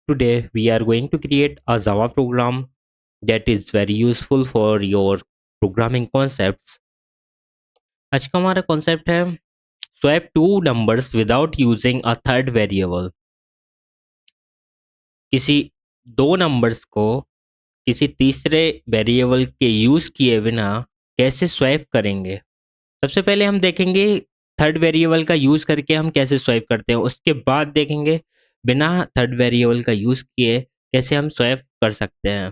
Today we are going to create a Java program that is very useful for your programming concepts. आज का हमारा concept है swap two numbers without using a third variable. किसी दो numbers को किसी तीसरे वेरिएबल के यूज किए बिना कैसे स्वैप करेंगे। सबसे पहले हम देखेंगे थर्ड वेरिएबल का यूज करके हम कैसे स्वैप करते हैं, उसके बाद देखेंगे बिना थर्ड वेरिएबल का यूज किए कैसे हम स्वैप कर सकते हैं।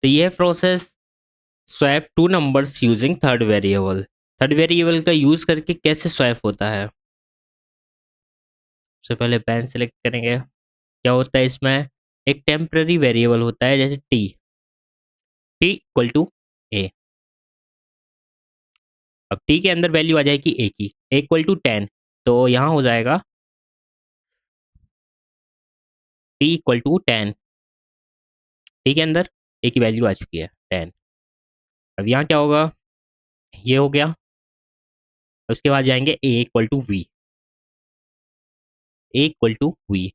तो यह process swap two numbers using third variable का यूज करके कैसे स्वैप होता है। सबसे पहले पेन सेलेक्ट करेंगे। क्या होता है इसमें, एक टेम्पररी वेरिएबल होता है जैसे टी इक्वल टू ए। अब टी के अंदर वैल्यू आ जाएगी ए की, ए इक्वल टू 10, तो यहाँ हो जाएगा टी इक्वल टू 10। टी के अंदर ए की वैल्यू आ चुकी है 10। अब यहाँ क्या होगा, ये हो गया। उसके बाद जाएंगे a equal to v, a equal to v.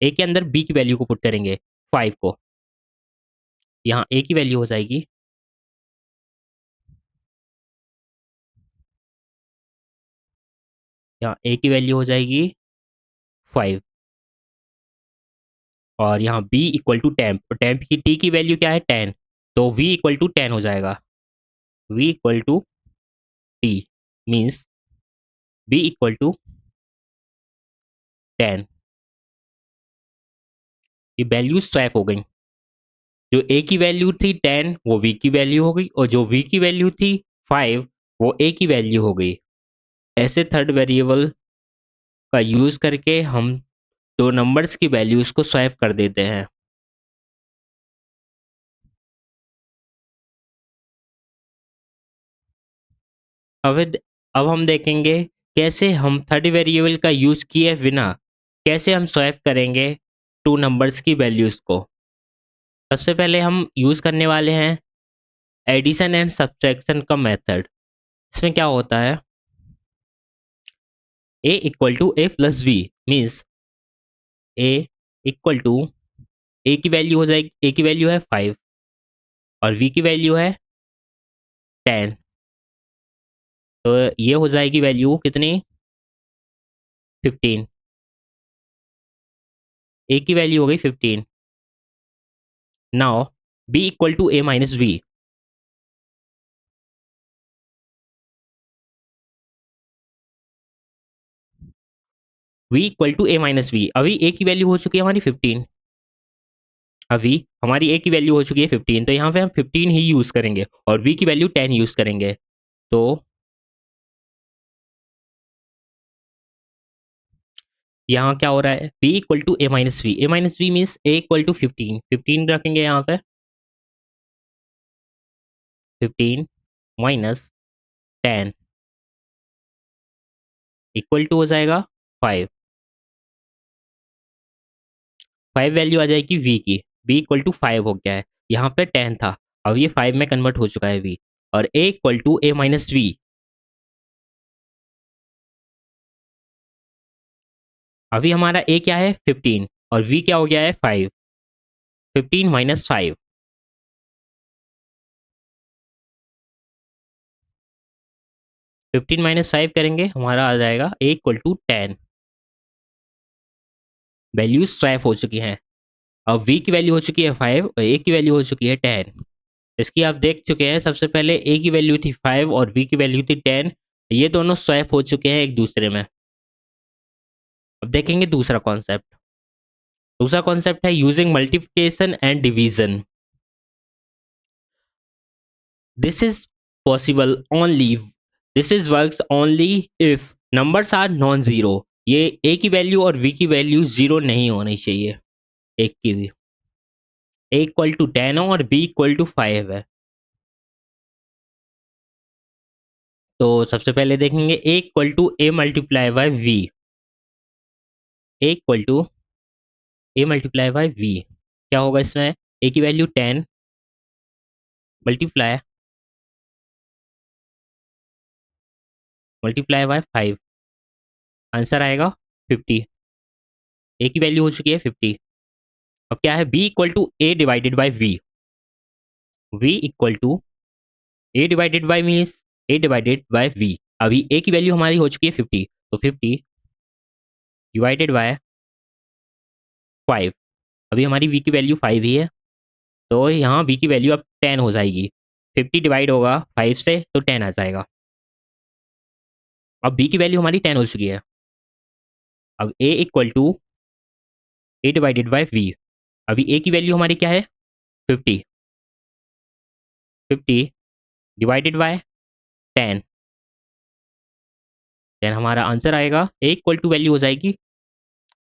A के अंदर बी की वैल्यू को पुट करेंगे 5 को, यहाँ ए की वैल्यू हो जाएगी, यहाँ ए की वैल्यू हो जाएगी 5। और यहाँ b इक्वल टू टेम्प, तो टेम्प की t की वैल्यू क्या है 10, तो v इक्वल टू 10 हो जाएगा। v equal to t means b equal to 10। ये वैल्यू स्वैप हो गई। जो a की वैल्यू थी 10 वो v की वैल्यू हो गई, और जो v की वैल्यू थी 5 वो a की वैल्यू हो गई। ऐसे थर्ड वेरिएबल का यूज करके हम दो नंबर्स की वैल्यूज को स्वैप कर देते हैं। अब अब हम देखेंगे कैसे हम थर्ड वेरिएबल का यूज किए बिना कैसे हम स्वैप करेंगे टू नंबर्स की वैल्यूज को। सबसे पहले हम यूज करने वाले हैं एडिशन एंड सब्ट्रैक्शन का मेथड। इसमें क्या होता है, a equal to a plus v means a equal to a की वैल्यू हो जाएगी, a की वैल्यू है 5 और v की वैल्यू है 10, तो ये हो जाएगी वैल्यू कितनी 15। a की वैल्यू हो गई 15। Now b equal to a minus V, v equal to A minus V. अभी a की वैल्यू हो चुकी है हमारी 15, अभी हमारी a की वैल्यू हो चुकी है 15, तो यहाँ पे हम 15 ही यूज करेंगे और v की वैल्यू 10 यूज करेंगे। तो यहाँ क्या हो रहा है, b equal to A minus V means a equal to 15, 15 रखेंगे यहाँ पे, 15 माइनस 10 इक्वल टू हो जाएगा 5। 5 वैल्यू आ जाएगी v की, b इक्वल टू 5 हो गया है, यहाँ पे 10 था, अब ये 5 में कन्वर्ट हो चुका है v। और a equal to A minus V, अभी हमारा a क्या है 15 और v क्या हो गया है 5, 15 माइनस 5, 15 माइनस 5 करेंगे हमारा आ जाएगा a equal to 10। Values swap हो चुकी हैं। अब v की वैल्यू हो चुकी है 5 और a की वैल्यू हो चुकी है 10। इसकी आप देख चुके हैं, सबसे पहले a की वैल्यू थी 5 और v की वैल्यू थी 10, ये दोनों स्वैप हो चुके हैं एक दूसरे में। अब देखेंगे दूसरा कॉन्सेप्ट। दूसरा कॉन्सेप्ट है using multiplication and division. This is possible only, this is works only if numbers are non zero. ये a की वैल्यू और v की वैल्यू जीरो नहीं होनी चाहिए, एक की भी। a इक्वल टू 10 और b इक्वल टू 5 है। तो सबसे पहले देखेंगे a equal to A multiply by V, a equal to A multiply by V. क्या होगा इसमें, a की value 10 multiply multiply by 5, answer आएगा 50। ए की वैल्यू हो चुकी है 50। अब क्या है, B equal to A divided by V. V equal to A divided by means A divided by we. अभी ए की वैल्यू हमारी हो चुकी है 50, तो 50 डिवाइडेड बाय 5। अभी हमारी वी की वैल्यू 5 ही है, तो यहाँ वी की वैल्यू अब 10 हो जाएगी। 50 डिवाइड होगा 5 से तो 10 आ जाएगा। अब बी की वैल्यू हमारी 10 हो चुकी है। अब a equal to A divided by we. अभी ए की वैल्यू हमारी क्या है, 50। 50 डिवाइडेड बाय 10, देन हमारा आंसर आएगा ए इक्वल टू वैल्यू हो जाएगी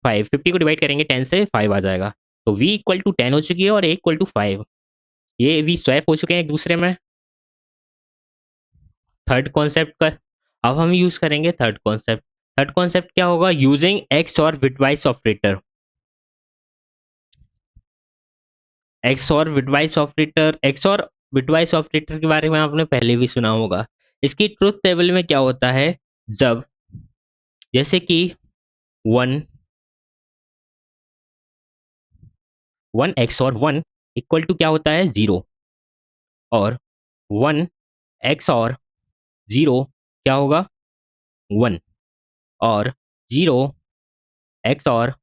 5। 50 को डिवाइड करेंगे 10 से 5 आ जाएगा। तो v इक्वल टू 10 हो चुकी है और a इक्वल टू 5। ये v स्वैप हो चुके हैं एक दूसरे में। थर्ड कॉन्सेप्ट का अब हम यूज करेंगे थर्ड कॉन्सेप्ट। थर्ड कॉन्सेप्ट क्या होगा, using XOR bitwise operator. X और बिटवाइस ऑपरेटर, एक्स और बिटवाइस ऑपरेटर के बारे में आपने पहले भी सुना होगा। इसकी ट्रुथ टेबल में क्या होता है, जब जैसे कि 1 एक्स और 1 इक्वल टू क्या होता है 0, और 1 एक्स और 0 क्या होगा 1, और 0 एक्स और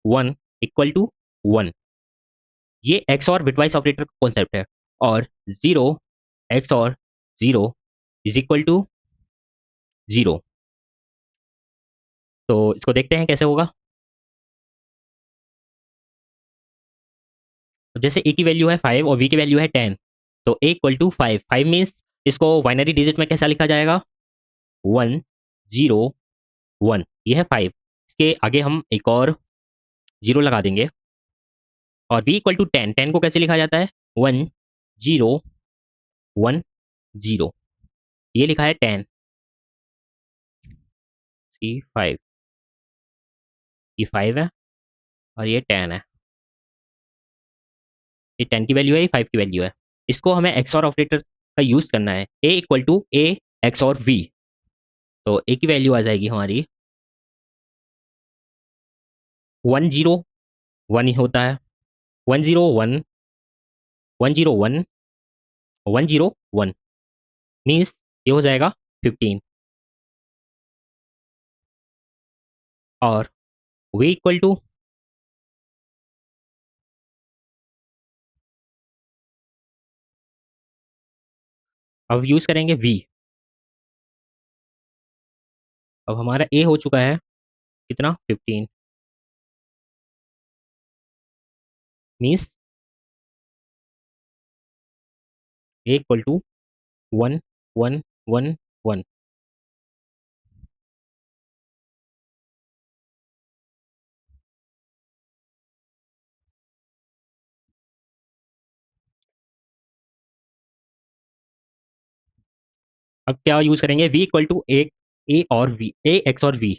1 इक्वल टू 1। ये एक्स और बिटवाइस ऑपरेटर का कॉन्सेप्ट है। और 0 एक्स और 0 इज इक्वल टू 0। तो इसको देखते हैं कैसे होगा। तो जैसे ए की वैल्यू है 5 और बी की वैल्यू है 10, तो ए इक्वल टू 5। 5 मीन्स इसको बाइनरी डिजिट में कैसा लिखा जाएगा, 1 0 1। ये है 5। इसके आगे हम एक और 0 लगा देंगे। और बी इक्वल टू 10, 10 को कैसे लिखा जाता है, 1 0 1 0। ये लिखा है 10, ये 5, ये 5 है और ये 10 है। ये 10 की वैल्यू है, ये 5 की वैल्यू है। इसको हमें एक्सऑर ऑपरेटर का यूज करना है, ए equal to A XOR we. तो ए की वैल्यू आ जाएगी हमारी 1 0 1 ही होता है, 1 0 1 1 0 1 1 0 1 मीन्स ये हो जाएगा 15। और वी इक्वल टू, अब यूज करेंगे वी। अब हमारा ए हो चुका है कितना, 15, मीन्स ए इक्वल टू 1 1 1 1। अब क्या यूज करेंगे, वी इक्वल टू ए और V, A XOR V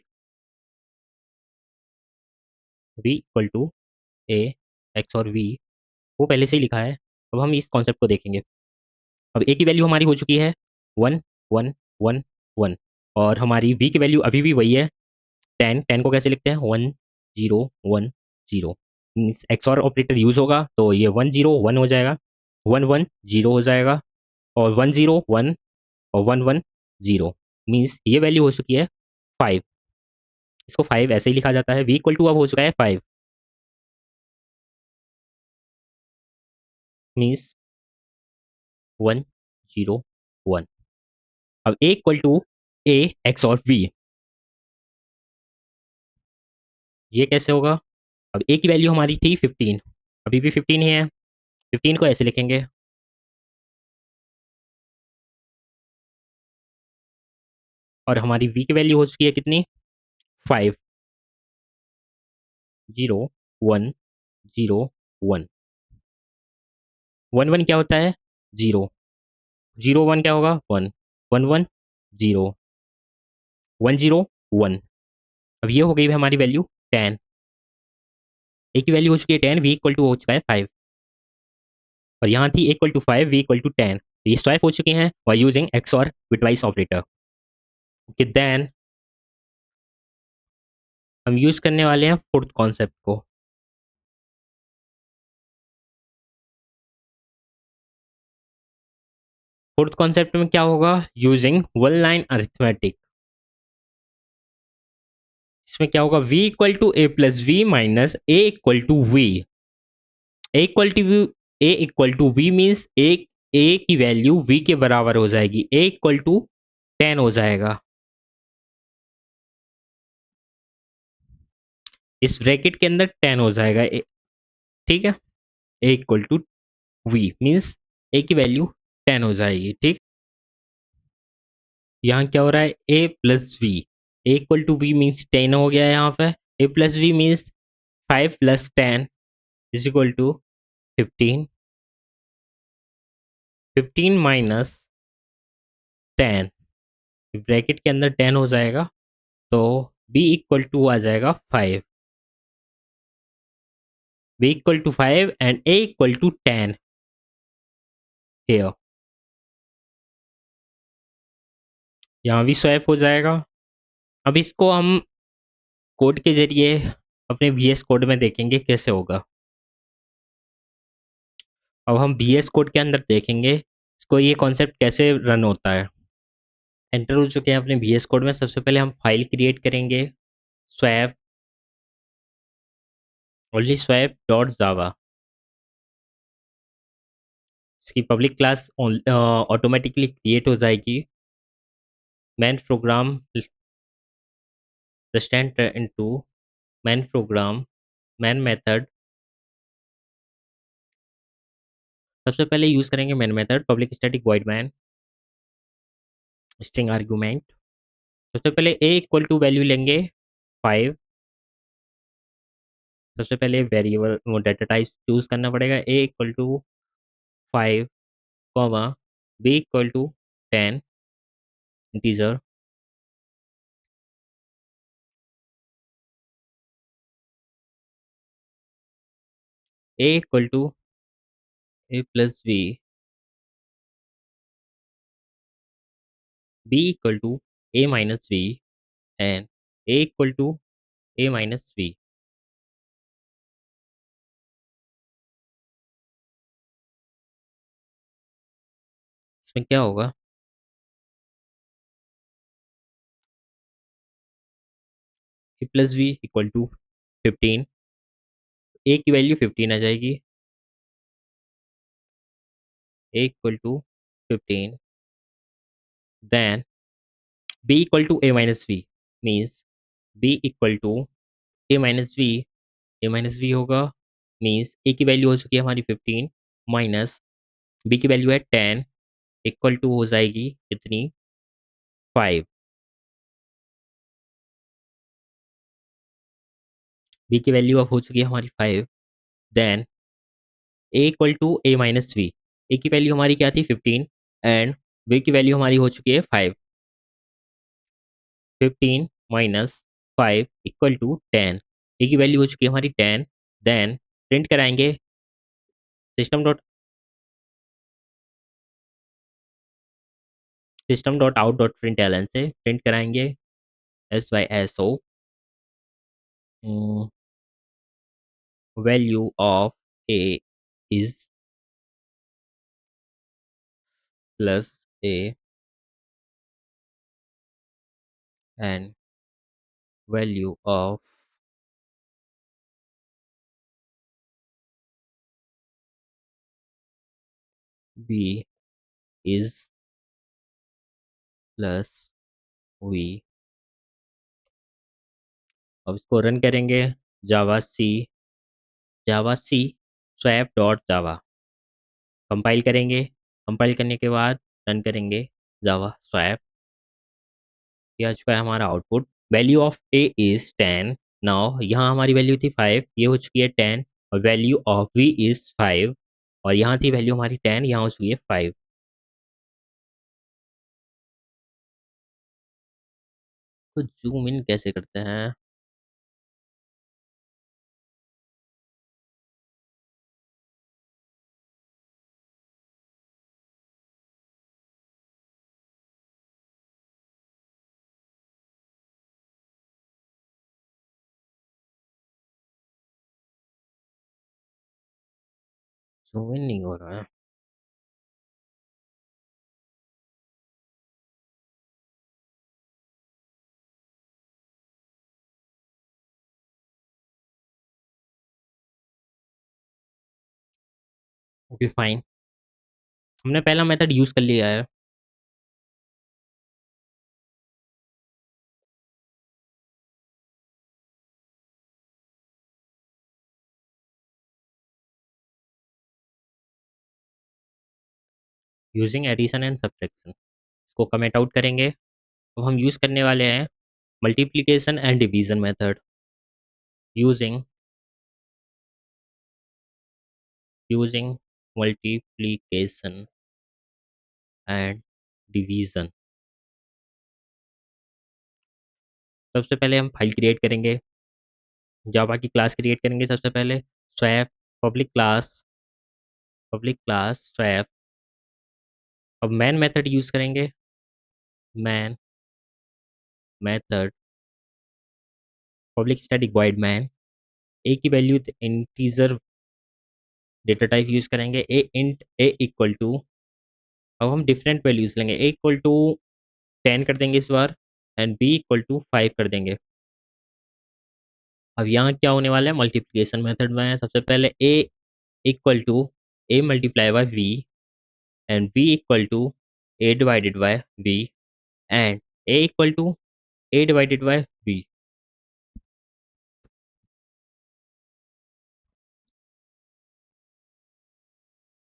equal to A XOR V, वो पहले से ही लिखा है। अब हम इस कॉन्सेप्ट को देखेंगे। अब ए की वैल्यू हमारी हो चुकी है 1 1 1 1, और हमारी वी की वैल्यू अभी भी वही है 10। 10 को कैसे लिखते हैं, 1 0 1 0। मीन्स एक्स और ऑपरेटर यूज होगा तो ये 1 0 1 हो जाएगा, 1 1 0 हो जाएगा, और 1 0 1 और 1 1 0। मीन्स ये वैल्यू हो चुकी है 5। इसको 5 ऐसे ही लिखा जाता है। वी इक्वल टू अब हो चुका है 5, मीन्स 1 0 1। अब a equal to A XOR we, ये कैसे होगा। अब ए की वैल्यू हमारी थी 15, अभी भी 15 ही है। 15 को ऐसे लिखेंगे, और हमारी वी की वैल्यू हो चुकी है कितनी, 5 0 1 0 1। 1 1 क्या होता है, 0। 0 1 क्या होगा, 1। 1 1 0 1 0 1। अब ये हो गई है हमारी वैल्यू 10। ए की वैल्यू हो चुकी है 10, वी इक्वल टू हो चुका है 5। और यहाँ थी equal to 5, V equal to 10। ये स्वैप हो चुके हैं और using XOR bitwise operator. कि देन हम यूज करने वाले हैं फोर्थ कॉन्सेप्ट को। फोर्थ कॉन्सेप्ट में क्या होगा, यूजिंग वन लाइन अरिथमेटिक। इसमें क्या होगा, v equal to a plus v minus a equal to v. A equal to v, a equal to v means a की वैल्यू v के बराबर हो जाएगी, ए इक्वल टू 10 हो जाएगा। इस ब्रैकेट के अंदर 10 हो जाएगा ठीक है। ए equal to v means a की वैल्यू 10 हो जाएगी, ठीक। यहाँ क्या हो रहा है, a plus v, a equal to v means 10 हो गया है यहाँ पे। A plus v means 5 plus 10 is equal to 15। 15 minus 10, bracket के अंदर 10 हो जाएगा, तो b इक्वल टू आ जाएगा 5। b equal to 5 and a equal to 10 here. यहाँ भी स्वैप हो जाएगा। अब इसको हम कोड के जरिए अपने VS कोड में देखेंगे कैसे होगा। अब हम VS कोड के अंदर देखेंगे इसको, ये कॉन्सेप्ट कैसे रन होता है। एंटर हो चुके हैं अपने VS कोड में। सबसे पहले हम फाइल क्रिएट करेंगे, स्वैप ओनली स्वैप डॉट जावा। इसकी पब्लिक क्लास ऑटोमेटिकली क्रिएट हो जाएगी। Main program just enter into main program, main method। सबसे पहले यूज करेंगे main method, public static void man string argument. सबसे पहले a इक्वल टू वैल्यू लेंगे 5। सबसे पहले वेरिएबल वो डाटा टाइप चूज करना पड़ेगा, a equal to 5 comma b equal to 10 integer. a equal to a plus b, b equal to a minus b and a equal to a minus b। इसमें क्या होगा, a plus b equal to 15, a की value 15 आ जाएगी, a equal to 15 then b equal to a minus v means b equal to a minus v। a minus v होगा means a की value हो चुकी है हमारी 15 माइनस b की वैल्यू है 10 इक्वल टू हो जाएगी कितनी, 5। b की वैल्यू अब हो चुकी है हमारी 5, then a equal to a minus v। a की वैल्यू हमारी क्या थी 15 एंड b की वैल्यू हमारी हो चुकी है 5। 15 माइनस 5 इक्वल टू 10, a की वैल्यू हो चुकी है हमारी 10। देन प्रिंट कराएंगे system dot system dot out dot println से प्रिंट कराएंगे SYSO value of a is plus a and value of b is plus v। अब इसको रन करेंगे, javac swap dot Java compile करेंगे। Compile करने के बाद run करेंगे जावा स्वैप। ये आ चुका है हमारा output, value of a is 10। Now यहाँ हमारी वैल्यू थी 5, ये हो चुकी है 10, और वैल्यू ऑफ v इज 5, और यहाँ थी वैल्यू हमारी 10, यहाँ हो चुकी है 5। तो जूम इन कैसे करते हैं, जूम इन नहीं हो रहा है। ओके फाइन, हमने पहला मेथड यूज कर लिया है। यूजिंग एडिशन एंड सब्ट्रैक्शन, इसको कमेंट आउट करेंगे। अब हम यूज करने वाले हैं multiplication and division method. Using using multiplication and division. सबसे पहले हम फाइल क्रिएट करेंगे, जावा की क्लास क्रिएट करेंगे सबसे पहले। Swap public class swap. अब मैन मेथड यूज करेंगे। Main method public static void main. A की value integer data type use करेंगे, a int a equal to. अब हम डिफरेंट वैल्यूज लेंगे, ए इक्वल टू 10 कर देंगे इस बार, एंड बी इक्वल टू 5 कर देंगे। अब यहाँ क्या होने वाला है, मल्टीप्लिकेशन मेथड में सबसे पहले a equal to A multiply by b, and b equal to A divided by b, and a equal to A divided by b.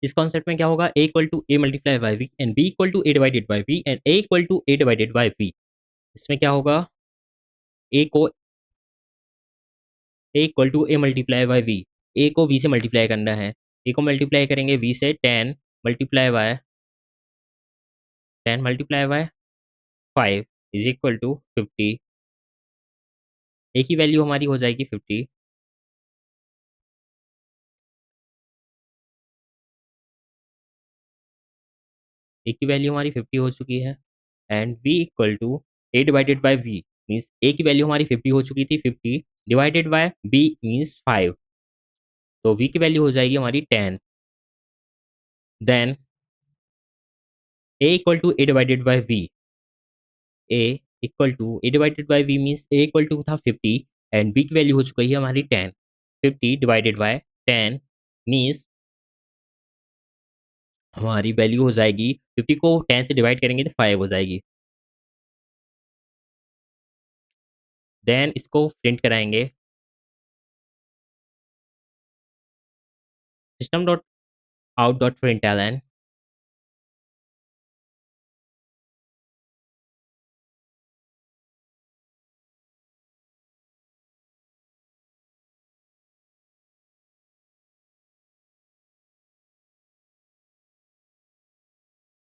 इस कॉन्सेप्ट में क्या होगा, a equal to A multiply by b and b equal to A divided by b and a equal to A divided by b. इसमें क्या होगा, a को a equal to A multiply by b, a को B से multiply करना है। ए को multiply करेंगे बी से, 10 multiply by 5 is equal to 50। A की वैल्यू हमारी हो जाएगी 50। ए की वैल्यू हमारी 50 हो चुकी है, and b equal to A divided by b, means a की वैल्यू हमारी 50 हो चुकी थी, 50 डिवाइडेड बाय बी मीन्स 5, तो बी की वैल्यू हो जाएगी हमारी 10। Then a equal to A divided by b, a equal to A divided by b means a equal to था 50, एंड बी की वैल्यू हो चुकी है हमारी 10। 50 डिवाइडेड बाय 10 मीन्स हमारी वैल्यू हो जाएगी, 50 को 10 से डिवाइड करेंगे तो 5 हो जाएगी। देन इसको प्रिंट कराएंगे, system dot out dot println.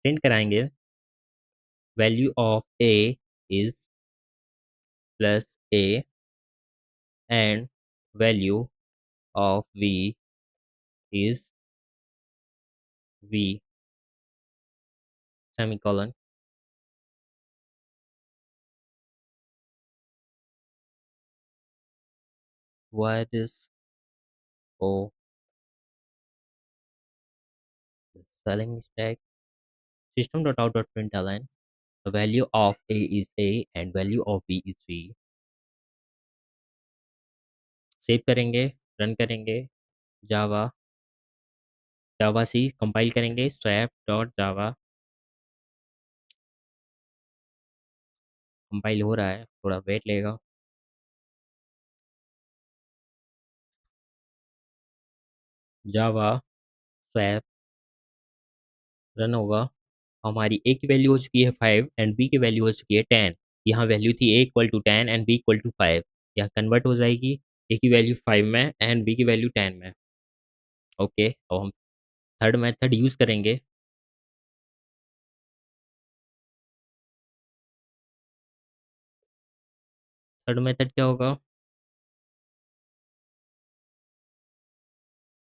Print कराएंगे, value of a is plus a and value of v is v, semicolon. Why this? Oh, spelling mistake. System.out.println. The value of A is A and value of B is B. Save करेंगे, run करेंगे, जावा जावा सी compile करेंगे, swap dot Java. Compile हो रहा है, थोड़ा wait लेगा। जावा swap run होगा। हमारी ए की वैल्यू हो चुकी है 5 एंड बी की वैल्यू हो चुकी है 10। यहाँ वैल्यू थी a equal to 10 and b equal to 5, यहाँ कन्वर्ट हो जाएगी, ए की वैल्यू 5 में एंड बी की वैल्यू 10 में। ओके, अब हम थर्ड मेथड यूज करेंगे। थर्ड मेथड क्या होगा,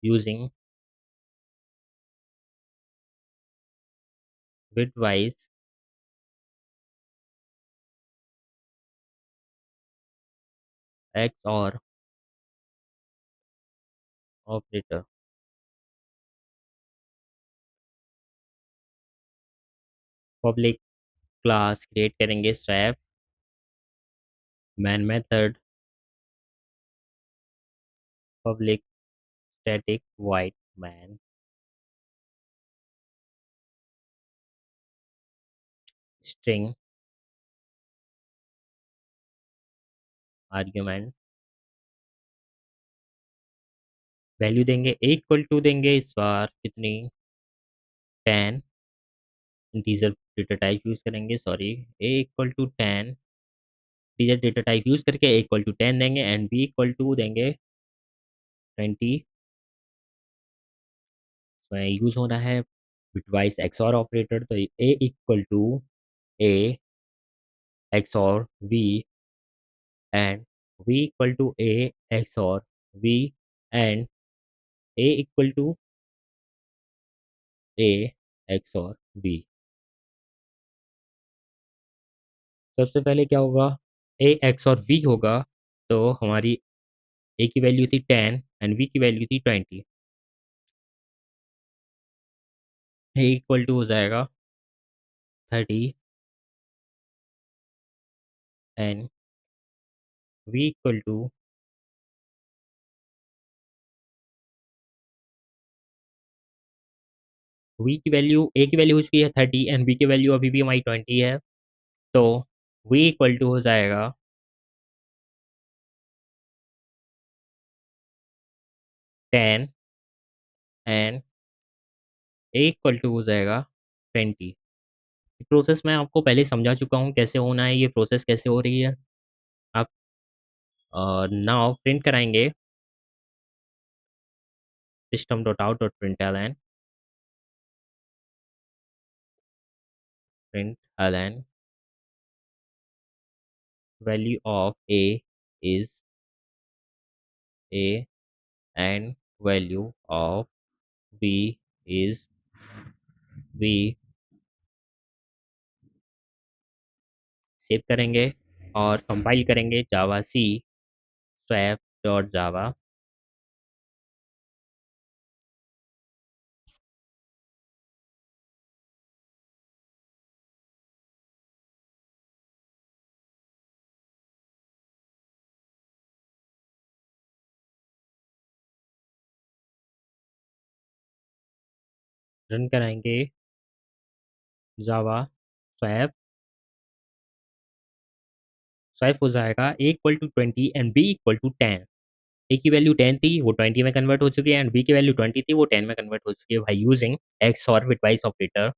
using bitwise XOR operator. Public class create करेंगे swap main method public static void main string argument value देंगे ए इक्वल टू देंगे इस बार कितनी 10 इंटीजर डेटा टाइप यूज करेंगे sorry A equal to 10 integer data type use करके A equal to 10 देंगे and b equal to देंगे 20 तो यूज होना है बिटवाइज एक्सऑर ऑपरेटर तो a equal to a XOR v and v equal to a XOR v and a equal to a XOR v सबसे पहले क्या होगा ए एक्स और वी होगा तो हमारी ए की वैल्यू थी 10 एंड वी की वैल्यू थी 20 ए इक्वल टू हो जाएगा 30 and v equal to v की वैल्यू ए की वैल्यू हो चुकी है 30 एंड वी की वैल्यू अभी भी हमारी 20 है तो वी इक्वल टू हो जाएगा 10 एंड ए इक्वल टू हो जाएगा 20 प्रोसेस मैं आपको पहले समझा चुका हूँ कैसे होना है ये प्रोसेस कैसे हो रही है आप नाउ प्रिंट कराएंगे system dot out dot println value of a is a and value of b is b save करेंगे और कंपाइल करेंगे javac swap dot Java run कराएंगे जावा स्वैप स्वैप हो जाएगा a equal to 20 and b equal to 10 a की value 10 थी वो 20 में कन्वर्ट हो चुकी है एंड b की वैल्यू 20 थी वो 10 में कन्वर्ट हो चुकी है बाई यूजिंग एक्स और बिटवाइज ऑपरेटर